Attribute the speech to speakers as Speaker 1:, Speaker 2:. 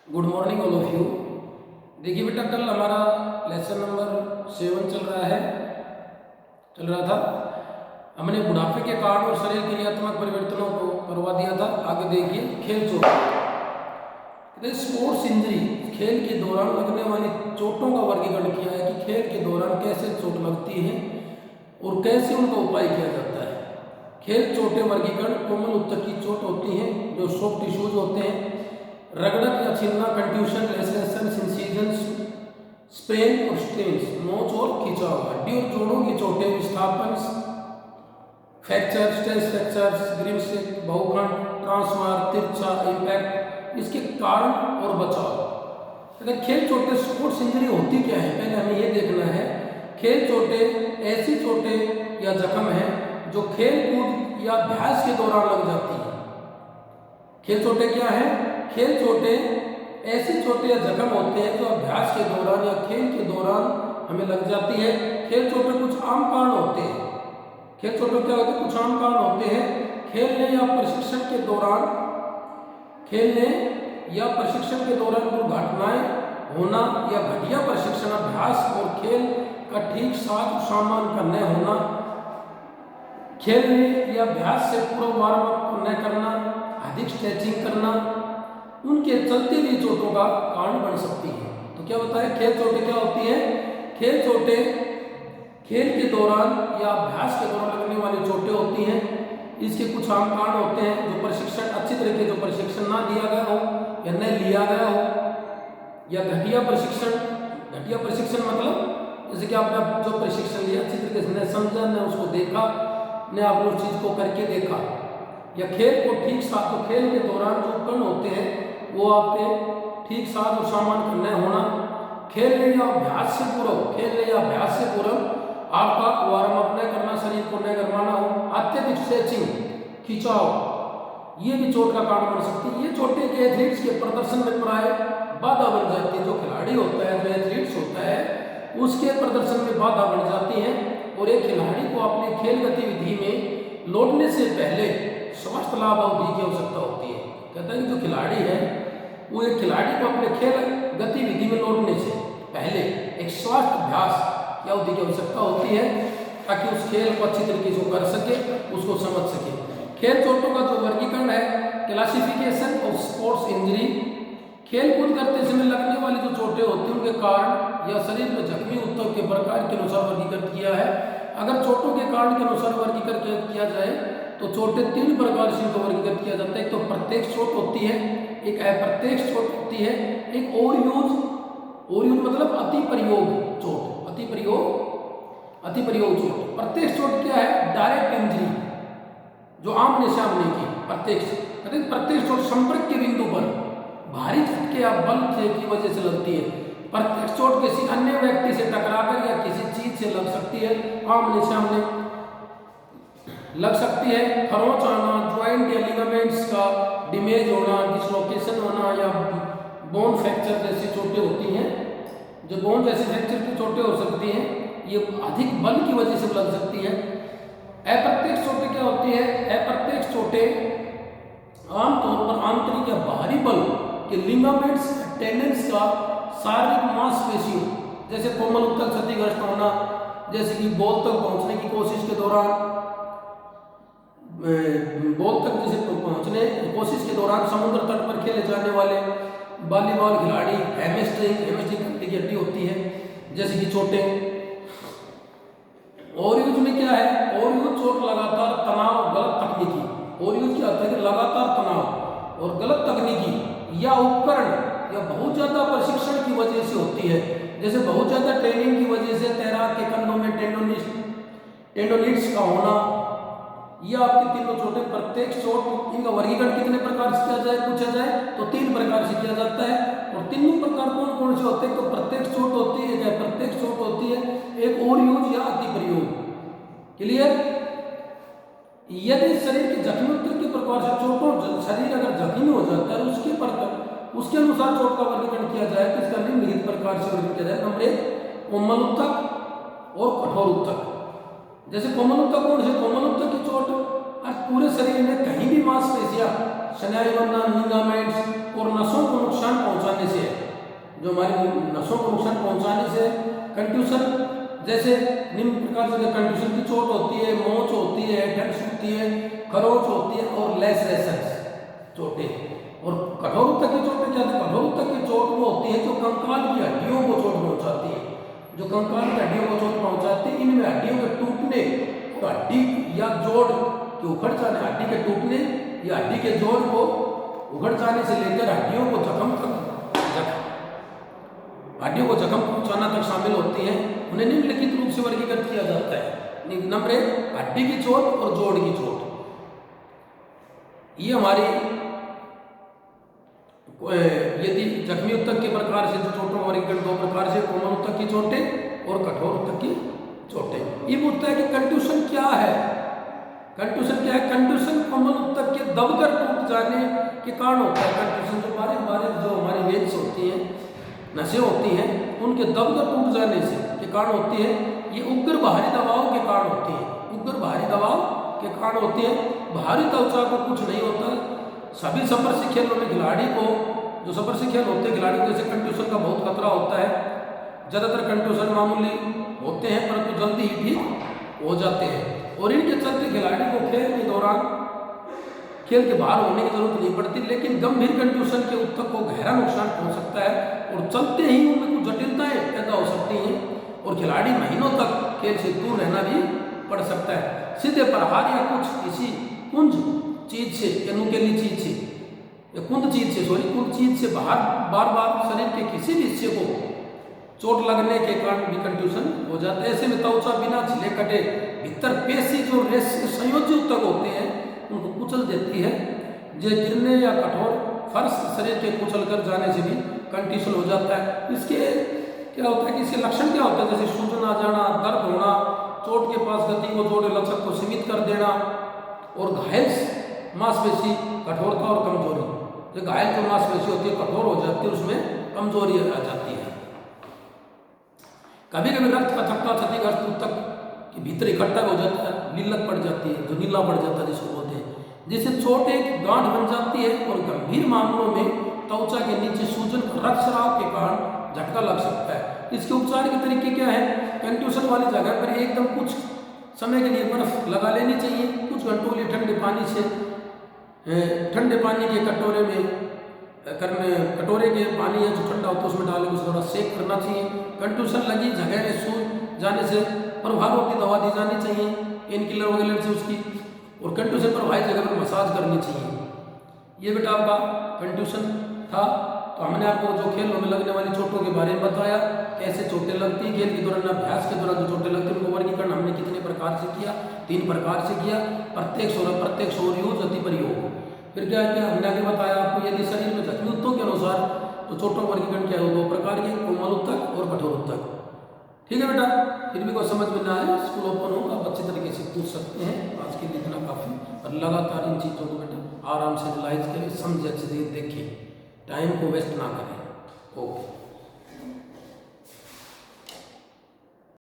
Speaker 1: Good morning all of you. देखिए बेटा, कल हमारा लेसन नंबर 7 चल रहा था। हमने बुढ़ापे के कारण और शरीर क्रियात्मक परिवर्तनों को करवा दिया था। आगे देखिए, खेल चोट। स्पोर्ट्स इंजरी, खेल के दौरान लगने वाली चोटों का वर्गीकरण किया है कि खेल के दौरान कैसे चोट लगती है और कैसे उनका उपाय किया जाता है। खेल चोटें वर्गीकरण: कोमल उत्तक की चोट होती हैं जो सॉफ्ट टिश्यूज होते हैं, रगड़क या छिलना, कंट्यूशन, लेसरेशन, इंसिजन्स, स्प्रेन और स्ट्रेन्स, नोच और खिंचाव। हड्डी और जोड़ों की चोटें: विस्थापन, फ्रैक्चर, स्ट्रेस फ्रैक्चर्स, ग्रिमसेक, बहुखंड, ट्रांसमार, तिरछा, इम्पैक्ट। इसके कारण और बचाव। अगर खेल चोटें स्पोर्ट्स इंजरी होती क्या है, पहले हमें ये देखना है। खेल चोटें ऐसी चोटें या जख्म हैं जो खेल कूद या अभ्यास के दौरान लग जाती हैं। खेल चोटें क्या है? खेल चोटें ऐसी चोटें या जख्म होते हैं जो अभ्यास के दौरान या खेल के दौरान हमें लग जाती है। खेल चोटें कुछ आम कारण होते हैं। खेल चोटें क्या होते हैं? कुछ आम कारण होते हैं। खेलने या प्रशिक्षण के दौरान दुर्घटनाएं होना या घटिया प्रशिक्षण, अभ्यास और खेल का ठीक साथ सामान का न होना, खेलने या अभ्यास से पूर्व वार्म अप न करना, अधिक स्ट्रेचिंग करना, उनके चलते भी चोटों का कारण बन सकती है। तो क्या होता है? खेल चोटें क्या होती है? खेल चोटें खेल के दौरान या अभ्यास के दौरान लगने वाली चोटें होती हैं। इसके कुछ आम कारण होते हैं जो प्रशिक्षण अच्छी तरीके जो प्रशिक्षण ना दिया गया हो या न लिया गया हो, या घटिया प्रशिक्षण मतलब जैसे कि आपने जो प्रशिक्षण लिया अच्छी तरीके से न समझा, न उसको देखा, न आपने उस चीज़ को करके देखा, या खेल को ठीक साथ तो खेल के दौरान जो उपकरण होते हैं वो आपके ठीक साथ और सामान का न होना, खेलने या अभ्यास से पूर्व आपका वार्म अप न करना, शरीर को न गरमाना हो, अत्यधिक स्ट्रेचिंग, खिंचाव, ये भी चोट का कारण बन सकती है। ये चोटें के एथलीट्स के प्रदर्शन में प्राय बाधा बन जाती है। जो खिलाड़ी होता है, जो एथलीट्स होता है, उसके प्रदर्शन में बाधा बन जाती है और एक खिलाड़ी को अपनी खेल गतिविधि में लौटने से पहले स्वास्थ्य लाभ अवधि की आवश्यकता होती है। कहता है कि जो खिलाड़ी है वो एक खिलाड़ी को अपने खेल गतिविधि में लौटने से पहले एक स्वास्थ्य अभ्यास की अवधि की आवश्यकता होती है ताकि उस खेल को अच्छी तरीके से कर सके, उसको समझ सके। खेल चोटों का जो वर्गीकरण है, क्लासिफिकेशन ऑफ स्पोर्ट्स इंजरी: खेल कूद करते समय लगने वाली जो चोटें होती हैं उनके कारण या शरीर में जख्मी ऊतक के प्रकार के अनुसार वर्गीकृत किया है। अगर चोटों के कारण के अनुसार वर्गीकृत किया जाए तो चोटें 3 प्रकार से इनको वर्गीकृत किया जाता है। एक तो प्रत्यक्ष चोट होती है, एक अप्रत्यक्ष चोट होती है, एक ओवरयूज मतलब अतिप्रयोग चोट। प्रत्यक्ष चोट क्या है? डायरेक्ट इंजरी, जो आमने सामने की प्रत्यक्ष चोट संपर्क के बिंदु पर भारी झटके या बल की वजह से लगती है। प्रत्यक्ष चोट किसी अन्य व्यक्ति से टकराकर या किसी चीज से लग सकती है, आमने सामने लग सकती है। खरोंच आना, ज्वाइंट या लिगामेंट्स का डैमेज होना, डिसलोकेशन होना या बोन फ्रैक्चर जैसी चोटें होती हैं। जो बोन जैसी फ्रैक्चर की चोटें हो सकती हैं, ये अधिक बल की वजह से लग सकती है। अप्रत्यक्ष चोटें क्या होती है? अप्रत्यक्ष चोटें आमतौर पर आंतरिक या बाहरी बल के लिगामेंट्स, टेंडेंस का शारीरिक मांसपेशियों जैसे कोमल उत्तक क्षतिग्रस्त होना, जैसे कि बॉल तक पहुंचने की कोशिश के दौरान समुद्र तट पर खेले जाने वाले वॉलीबॉल खिलाड़ी, हैमस्ट्रिंग की हड्डी होती है जैसे कि चोटें। ओवरयूज में क्या है? ओवरयूज चोट लगातार तनाव, गलत तकनीकी। ओवरयूज क्या होता है कि लगातार तनाव और गलत तकनीकी या उपकरण या बहुत ज्यादा प्रशिक्षण की वजह से होती है। जैसे बहुत ज्यादा ट्रेनिंग की वजह से तैराक के कंधों में टेंडोनिट्स का होना, यह आपकी तीनों चोटें प्रत्यक्ष चोट। इनका वर्गीकरण कितने प्रकार से किया जाए पूछा जाए तो 3 प्रकार से किया जाता है। और तीनों प्रकार कौन कौन से होते हैं? तो प्रत्यक्ष चोट होती है, एक अप्रत्यक्ष चोट होती है, एक ओवरयूज या अतिप्रयोग। क्लियर? यदि शरीर के जख्मी ऊतक के प्रकार से चोटों शरीर अगर जख्मी हो जाता है उसके अनुसार चोट का वर्गीकरण किया जाए तो इसका निम्नलिखित प्रकार से वर्गीकरण किया जाए। नंबर 1 कोमल ऊतक और कठोर ऊतक। जैसे कोमल ऊतक कौन से? कोमल ऊतक की चोट पूरे शरीर में कहीं भी मांसपेशियां स्नायु बंधन, लिगामेंट्स और नसों को नुकसान पहुंचाने से है। जो हमारी नसों को नुकसान पहुंचाने से कंट्यूशन, जैसे निम्न प्रकार से कंट्यूशन की चोट होती है, मोच होती है, ठंड होती है, खरोच होती है और लेसरेशंस चोटें। और कठोर ऊतक की चोटें क्या है? कठोर ऊतक की चोट वो होती है जो कंकाल की हड्डियों को चोट पहुंचाती है, जो कंकाल की हड्डियों को चोट पहुंचाती है। इनमें हड्डियों के टूटने और हड्डी या जोड़ के उखड़ जाने, हड्डी के टूटने या हड्डी के जोड़ को उखड़ जाने से लेकर हड्डियों को हड्डियों को जख्म पहुंचाना तक शामिल होती हैं। उन्हें निम्नलिखित रूप से वर्गीकृत किया जाता है। नंबर 1, हड्डी की चोट और जोड़ की चोट। ये हमारी यदि जख्मी ऊतक के प्रकार से जो चोटों का वर्गीकरण 2 प्रकार से, कोमल ऊतक की चोटें और कठोर ऊतक की चोटें। ये पूछता है कि कंट्यूशन क्या है? कंट्यूशन क्या है? कंट्यूशन कोमल ऊतक के दबकर टूट जाने के कारण होता है। कंट्यूशन जो हमारी वेन्स होती हैं, नसें होती हैं, उनके दबकर टूट जाने से के कारण होती है। ये उग्र बाहरी दबाव के कारण होती है, उग्र बाहरी दबाव के कारण होती है। बाहरी त्वचा को कुछ नहीं होता। सभी स्पर्शी खेलों में खिलाड़ी को, जो स्पर्शी खेल होते हैं खिलाड़ी को, जैसे कंट्यूशन का बहुत खतरा होता है। ज़्यादातर कंट्यूशन मामूली होते हैं परंतु जल्दी ही ठीक हो जाते हैं। और इनके चलते खिलाड़ी को खेल के दौरान खेल के बाहर होने की जरूरत नहीं पड़ती। लेकिन गंभीर कंट्यूशन के ऊतक को गहरा नुकसान पहुंच सकता है और चलते ही उनमें कुछ जटिलताएं पैदा हो सकती हैं और खिलाड़ी महीनों तक खेल से दूर रहना भी पड़ सकता है। सीधे प्रहार या कुछ किसी कुंज चीज से या नुकीली चीज से या कुंद चीज से बाहर बार बार शरीर के किसी भी हिस्से को चोट लगने के कारण भी कंट्यूशन हो जाता है। ऐसे में त्वचा बिना छिले कटे भीतर पेशी जो संयोजी ऊतक होते हैं उनको कुचल देती है। जो गिरने या कठोर फर्श शरीर के कुचल कर जाने से भी कंट्यूशन हो जाता है। इसके क्या होता है कि इसके लक्षण क्या होता है? जैसे सूजन आ जाना, दर्द होना, चोट के पास गति को, जोड़े लचक को सीमित कर देना और घायल मांसपेशी कठोरता और कमजोरी। जो घायल जो मांसपेशी होती है कठोर हो जाती है, उसमें कमजोरी आ जाती है। कभी कभी रक्त का थक्का क्षतिग्रस्त ऊतक के भीतर इकट्ठा हो जाता है, नीलक पड़ जाती है, जो नीला पड़ जाता है जिसको बोलते हैं, जिससे चोट एक गांठ बन जाती है। और गंभीर मामलों में त्वचा के नीचे सूजन, रक्तस्राव के कारण झटका लग सकता है। इसके उपचार के तरीके क्या है? कंट्यूशन वाली जगह पर एकदम कुछ समय के लिए बर्फ लगा लेनी चाहिए। कुछ घंटों के लिए ठंडे पानी के कटोरे के पानी है जो ठंडा होता है उसमें डाल के थोड़ा सेक करना चाहिए। कंट्यूशन लगी जगह में सूज जाने से प्रभाव की दवा दी जानी चाहिए, पेन किलर वगैरह से उसकी, और कंट्यूशन प्रभावित जगह पर मसाज करनी चाहिए। ये बेटा आपका कंट्यूशन था। तो हमने आपको जो खेलों में लगने वाली चोटों के बारे में बताया, कैसे चोटें लगती, खेल के दौरान, अभ्यास के दौरान जो चोटें लगती हैं उनको वर्गीकरण हमने कितने प्रकार से किया? 3 प्रकार से किया। प्रत्यक्ष और यूज, अति प्रयोग। फिर क्या है, हमने आगे बताया आपको यदि शरीर में जख्मी ऊतकों के अनुसार तो चोटों का वर्गीकरण क्या है? 2 प्रकार के, कोमल ऊतक और कठोर ऊतक। ठीक है बेटा, फिर भी कोई समझ में ना आए, स्कूल ओपन हो, आप अच्छी तरीके से पूछ सकते हैं। आज के लिए इतना काफ़ी, और लगातार इन चीज़ों को बेटा आराम से रिलाइज करें, समझे, अच्छे से देखें, टाइम को वेस्ट ना करें। ओके।